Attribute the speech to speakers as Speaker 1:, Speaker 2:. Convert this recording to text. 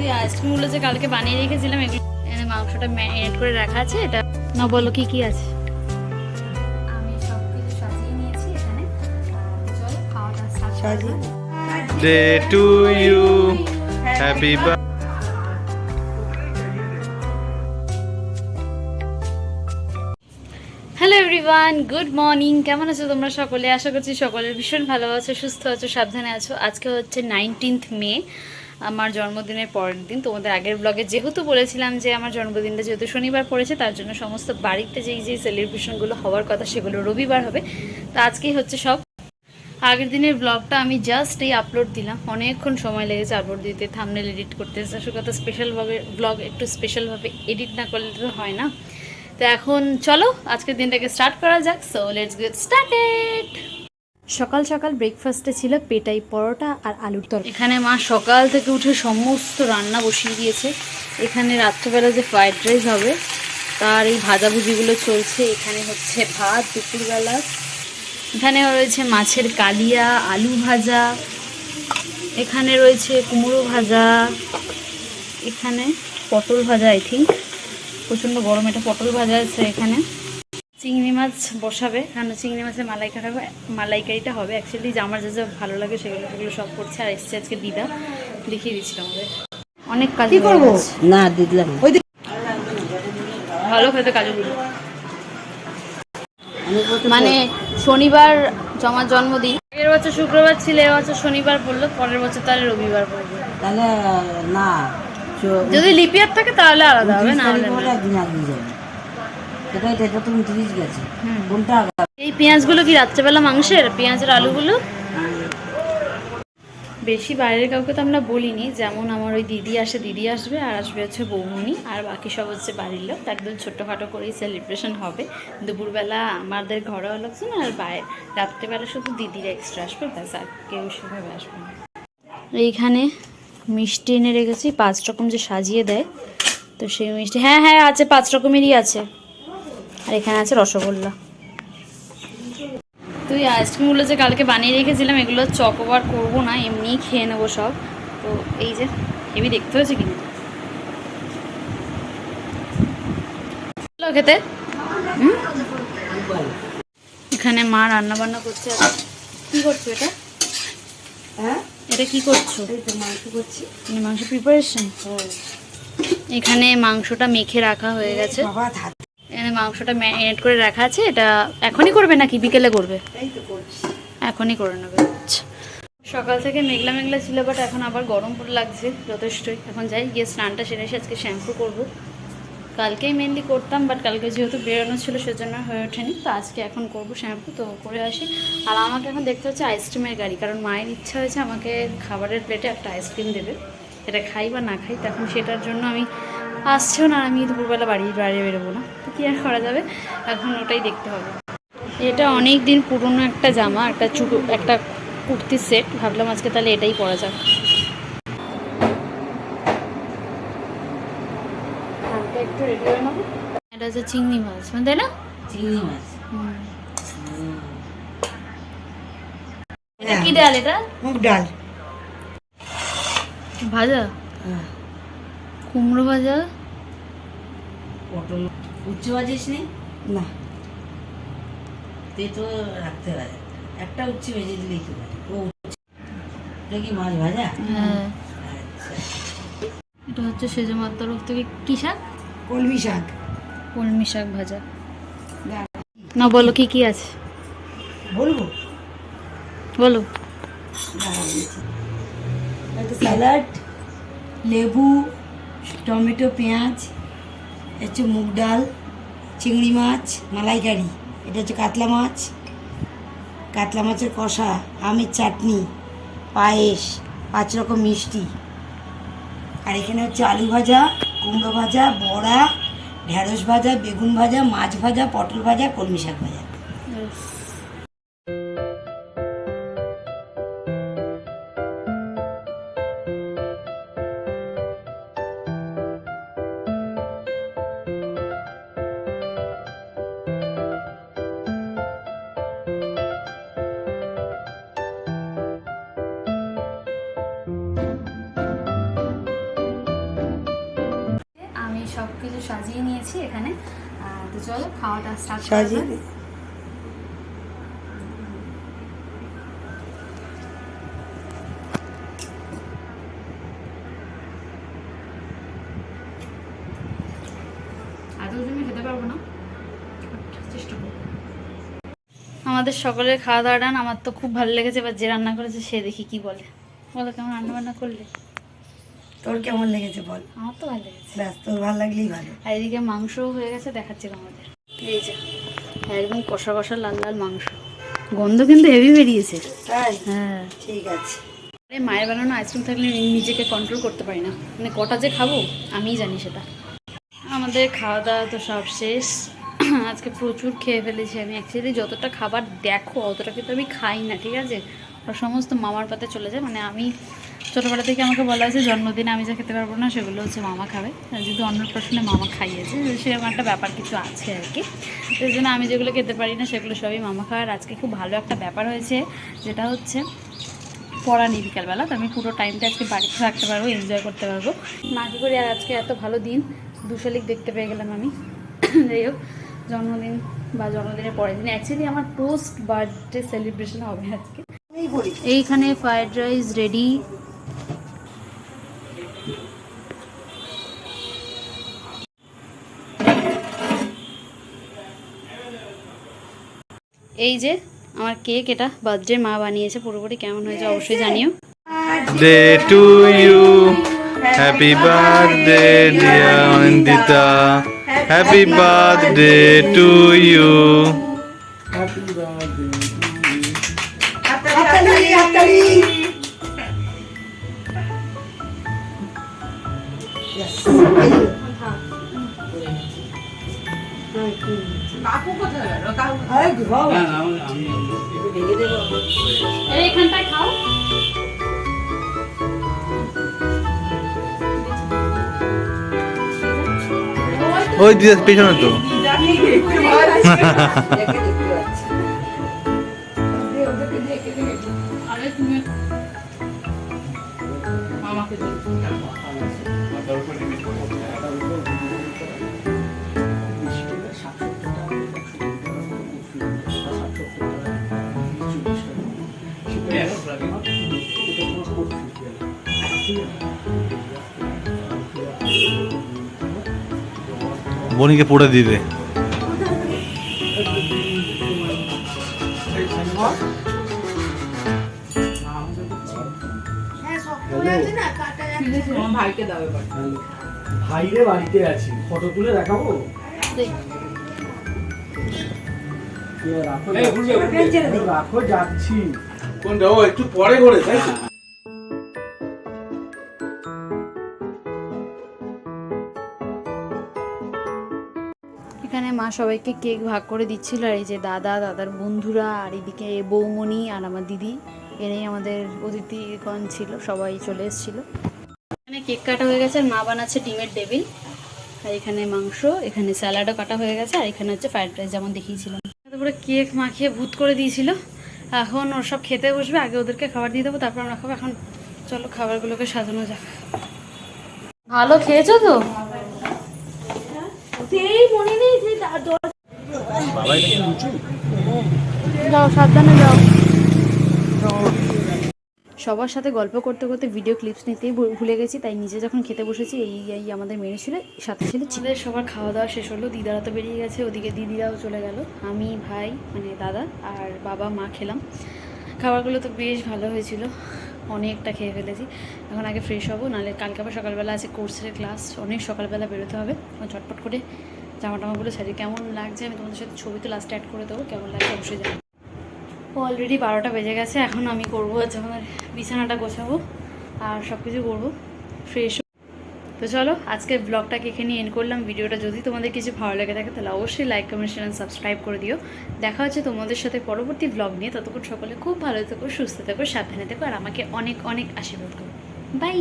Speaker 1: তুই আইসক্রিমগুলো যে কালকে বানিয়ে রেখেছিলাম এগুলো মাংসটা ম্যারিনেট করে রাখা আছে। এটা না বলো কি কি আছে। আমি সব কিছু সাজিয়ে নিয়েছি এখানে। চলো খাওয়াটা স্টার্ট করি।
Speaker 2: Day to you, happy birthday.
Speaker 1: Hello everyone, good morning. কেমন আছো তোমরা সকলে? আশা করছি সকলের ভীষণ ভালো আছো, সুস্থ আছো, সাবধানে আছো। আজকে হচ্ছে 19th মে, আমার জন্মদিনের পরের দিন। তোমাদের আগের ব্লগে যেহেতু বলেছিলাম যে আমার জন্মদিনটা যেহেতু শনিবার পড়েছে, তার জন্য সমস্ত বাড়িতে যেই সেলিব্রেশনগুলো হওয়ার কথা সেগুলো রবিবার হবে। তো আজকেই হচ্ছে সব। আগের দিনের ব্লগটা আমি জাস্ট আপলোড দিলাম, অনেকক্ষণ সময় লেগেছে আপলোড দিতে, থাম্বনেল এডিট করতে। আসলে কথা স্পেশালভাবে ব্লগ একটু স্পেশালভাবে এডিট না করলে তো হয় না। তো এখন চলো আজকের দিনটাকে স্টার্ট করা যাক। So let's get started. সকাল সকাল ব্রেকফাস্টে ছিল পেটাই পরোটা আর আলুর তরকারি। এখানে মা সকাল থেকে উঠে সমস্ত রান্না বসিয়ে দিয়েছে। এখানে রাত্রেবেলা যে ফ্রাইড রাইস হবে তার এই ভাজাভুজিগুলো চলছে। এখানে হচ্ছে ভাত দুপুরবেলা। এখানে রয়েছে মাছের কালিয়া, আলু ভাজা, এখানে রয়েছে কুমড়ো ভাজা, এখানে পটল ভাজা। আই থিঙ্ক প্রচণ্ড গরম, এটা পটল ভাজা আছে। এখানে চিংড়ি মাছ বসাবে, কারণ চিংড়ি মাছের মালাইকারিটা হবে। অ্যাকচুয়ালি যে আমার যা ভালো লাগে সেগুলো সব করছে। আর এসছে আজকে দিদা, দেখিয়ে দিচ্ছিল আমাদের। অনেক কাজ করবো
Speaker 3: না দিলাম
Speaker 1: ভালো খেতে কাজগুলো। মানে শনিবার আমার জন্মদিন, আগের বছর শুক্রবার ছিল, এবছর শনিবার পড়লো, পরের বছর তাহলে রবিবার পড়বে।
Speaker 3: তাহলে না
Speaker 1: যদি লিপিয়ার থাকে তাহলে আলাদা হবে, না হলে
Speaker 3: একদিন আগিয়ে যাবে। এটা তো 29 গেছে। কোনটা
Speaker 1: এই পেঁয়াজগুলো কি রাত্রেবেলা মাংসের পেঁয়াজের আলুগুলো? বেশি বাইরের কাউকে তো আমরা বলিনি, যেমন আমার ওই দিদি আসবে, আর আসবে হচ্ছে বৌমনি, আর বাকি সব হচ্ছে বাড়ির লোক। একদম ছোট্টখাটো করেই সেলিব্রেশন হবে। দুপুরবেলা আমাদের ঘরেও লোকজন, আর বাইরে রাত্রেবেলা শুধু দিদিরা এক্সট্রা আসবে, ব্যাস, আর কেউ সেভাবে আসবে না। এইখানে মিষ্টি এনে রেখেছি 5 রকম যে সাজিয়ে দেয়, তো সেই মিষ্টি। হ্যাঁ হ্যাঁ আছে, 5 রকমেরই আছে। আর এখানে আছে রসগোল্লা। তুই আইসক্রিমগুলো যে কালকে বানিয়ে রেখেছিলাম এগুলো চকোবার করবো না, এমনিই খেয়ে নেবো সব। তো এই যে হেবি দেখতে হয়েছে কিন্তু খেতে। এখানে মা রান্না বান্না করছে। কি করছো এটা?
Speaker 3: হ্যাঁ
Speaker 1: এটা কি করছো?
Speaker 3: মাংস করছি,
Speaker 1: মাংস প্রিপারেশন। এখানে মাংসটা মেখে রাখা হয়ে গেছে। এখানে মাংসটা ম্যারিনেট করে রাখা আছে। এটা এখনই করবে নাকি বিকেলে করবে? এখনই করে নেবে। আচ্ছা, সকাল থেকে মেঘলা মেঘলা ছিল, বাট এখন আবার গরম লাগছে যথেষ্টই। এখন যাই গিয়ে স্নানটা সেরে এসে আজকে শ্যাম্পু করবো। কালকেই মেনলি করতাম, বাট কালকে যেহেতু বেরোনো ছিল সেজন্য হয়ে ওঠেনি। তো আজকে এখন করবো শ্যাম্পু, তো করে আসি। আর আমাকে এখন দেখতে হচ্ছে আইসক্রিমের গাড়ি, কারণ মায়ের ইচ্ছা হয়েছে আমাকে খাবারের প্লেটে একটা আইসক্রিম দেবে। এটা খাই বা না খাই, তখন সেটার জন্য আমি আসছেও না, আমি দুপুরবেলা বাইরে বেরোবো না, তো কী আর করা যাবে, এখন ওটাই দেখতে হবে। এটা অনেক দিন পুরনো একটা জামা, একটা কুর্তির সেট। ভাবলাম আজকে তাহলে এটাই পরা যাক। একটু রেডি হয়ে নেবো। এটা হচ্ছে চিংড়ি মাছ, মানে তাই না?
Speaker 3: চিংড়ি মাছ।
Speaker 1: এটা কি ডাল? এটা
Speaker 3: মুগ ডাল
Speaker 1: ভাজা, কুমড়ো ভাজা,
Speaker 3: পটল। উচ্চ ভাজিস নি? না, তো রাখতে হয় একটা উচ্চ ভেজে দিলেই তো হয়। এটা কি মাছ ভাজা?
Speaker 1: হ্যাঁ।
Speaker 3: আচ্ছা,
Speaker 1: এটা হচ্ছে সেজো মাছ তরফ থেকে কি শাক?
Speaker 3: কলমি শাক।
Speaker 1: কলমি শাক ভাজা। না বলো কি কি আছে
Speaker 3: বলবো?
Speaker 1: বলো।
Speaker 3: একটা স্যালাড, লেবু, টমেটো, পেঁয়াজ, হচ্ছে মুগ ডাল, চিংড়ি মাছ, মালাইকারি, এটা হচ্ছে কাতলা মাছ, কাতলা মাছের কষা, আমের চাটনি, পায়েস, 5 রকম মিষ্টি। আর এখানে হচ্ছে আলু ভাজা, কুমড়ো ভাজা, বড়া, ঢেঁড়স ভাজা, বেগুন ভাজা, মাছ ভাজা, পটল ভাজা, কলমি শাক ভাজা।
Speaker 1: সব কিছু সাজিয়ে নিয়েছি এখানে। তো চলো খাওয়াটা স্টার্ট
Speaker 3: সাজিয়ে
Speaker 1: করবো। খেতে পারবো না, চেষ্টা করবো। আমাদের সকলের খাওয়া দাওয়া ডান। আমার তো খুব ভালো লেগেছে, এবার যে রান্না করেছে সে দেখি কি বলে। বলো কেমন রান্না বান্না করলে?
Speaker 3: তোর কেমন লেগেছে বল?
Speaker 1: আমার তো ভালো লেগেছে।
Speaker 3: ব্যাস, তোর ভালো লাগলেই ভালো।
Speaker 1: আর এদিকে মাংসও হয়ে গেছে, দেখাচ্ছি তোমাদের। এই যে একদম কষা কষা লাল লাল মাংস, গন্ধ কিন্তু হেভি বেরিয়েছে।
Speaker 3: তাই?
Speaker 1: হ্যাঁ
Speaker 3: ঠিক আছে।
Speaker 1: মায়ের বানানো আইসক্রিম থাকলে নিজেকে কন্ট্রোল করতে পারি না, মানে কটা যে খাবো আমিই জানি সেটা। আমাদের খাওয়া দাওয়া তো সব শেষ। আজকে প্রচুর খেয়ে ফেলেছি আমি। অ্যাকচুয়ালি যতটা খাবার দেখো অতটা কিন্তু আমি খাই না, ঠিক আছে? আর সমস্ত মামার পাতে চলে যায়। মানে আমি ছোটোবেলা থেকে আমাকে বলা হয়েছে জন্মদিনে আমি যা খেতে পারবো না সেগুলো হচ্ছে মামা খাবে, যদি অন্নপ্রাশনে মামা খাইয়েছে, সেরকম একটা ব্যাপার কিছু আছে আর কি। সেই জন্য আমি যেগুলো খেতে পারি না সেগুলো সবই মামা খাওয়ার। আজকে খুব ভালো একটা ব্যাপার হয়েছে, যেটা হচ্ছে পড়া নেই বিকালবেলা, তো আমি পুরো টাইমটা আজকে বাড়িতে থাকতে পারবো, এনজয় করতে পারবো। না কি করি আর আজকে এত ভালো দিন, 2 শালিক দেখতে পেয়ে গেলাম আমি। যাই হোক, জন্মদিন বা জন্মদিনের পরের দিন অ্যাকচুয়ালি আমার পোস্ট বার্থডে সেলিব্রেশন হবে আজকে। এইখানে ফ্রাইড রাইস রেডি। এই যে আমার কেক, এটা বার্থডে মা বানিয়েছে পুরোপুরি। কেমন হয়েছে অবশ্যই জানিও।
Speaker 2: Day to you. Happy birthday, dear Anindita. Happy birthday to you.
Speaker 3: হাততালি, হাততালি। Yes. এই বাবা, ভেঙে দেবো।
Speaker 1: এইখানটায় খাও।
Speaker 2: ওই দিদার পেছনে তো। বনিকে পড়ে দিবে।
Speaker 4: ভাইরে বাড়িতে আছি, ফটো তুলে দেখাবো। রাখো, যাচ্ছি। কোনটা? ও একটু পরে করে, তাই তো?
Speaker 1: এখানে মা সবাইকে কেক ভাগ করে দিচ্ছিল, আর এই যে দাদা, দাদার বন্ধুরা, আর এদিকে বৌমণি আর আমার দিদি, এনেই আমাদের অতিথিগণ ছিল, সবাই চলে এসেছিল। এখানে কেক কাটা হয়ে গেছে, আর মা বানাচ্ছে ডিমের টেবিল, আর এখানে মাংস, এখানে স্যালাডও কাটা হয়ে গেছে, আর এখানে হচ্ছে ফ্রাইড রাইস যেমন দেখিয়েছিলাম। তারপরে কেক মাখিয়ে ভূত করে দিয়েছিল। এখন ওর সব খেতে বসবে, আগে ওদেরকে খাবার দিয়ে দেবো, তারপর আমরা খাবো। এখন চলো খাবারগুলোকে সাজানো যাক। ভালো খেয়েছো তো? যাও, সাবধানে যাও। সবার সাথে গল্প করতে করতে ভিডিও ক্লিপস নিতেই ভুলে গেছি, তাই নিজে যখন খেতে বসেছি এই আমাদের মেনু ছিল, সাথে ছিল চিকেন। সবার খাওয়া দাওয়া শেষ হলো, দিদারা তো বেরিয়ে গেছে, ওদিকে দিদিরাও চলে গেল, আমি, ভাই মানে দাদা আর বাবা মা খেলাম। খাবারগুলো তো বেশ ভালো হয়েছিল, অনেকটা খেয়ে ফেলেছি। এখন আগে ফ্রেশ হবো, নাহলে কালকে আবার সকালবেলা আছে কোর্সের ক্লাস, অনেক সকালবেলা বেরোতে হবে। ঝটপট করে জামা টামাগুলো সারি। কেমন লাগছে আমি তোমাদের সাথে ছবি তো লাস্টে অ্যাড করে দেবো, কেমন লাগছে অবশ্যই জানি। অলরেডি 12টা বেজে গেছে, এখন আমি করবো হচ্ছে আমার বিছানাটা গোছাবো আর সব কিছু করবো, ফ্রেশ। তো চলো আজকের ব্লগটাকে এখানে এন্ড করলাম। ভিডিওটা যদি তোমাদের কিছু ভালো লেগে থাকে তাহলে অবশ্যই লাইক, কমেন্ট, শেয়ার, সাবস্ক্রাইব করে দিও। দেখা হচ্ছে তোমাদের সাথে পরবর্তী ব্লগ নিয়ে। ততক্ষণ সকলে খুব ভালো থেকো, সুস্থ থেকো, সাবধানে থেকো, আর আমাকে অনেক অনেক আশীর্বাদ করো। বাই।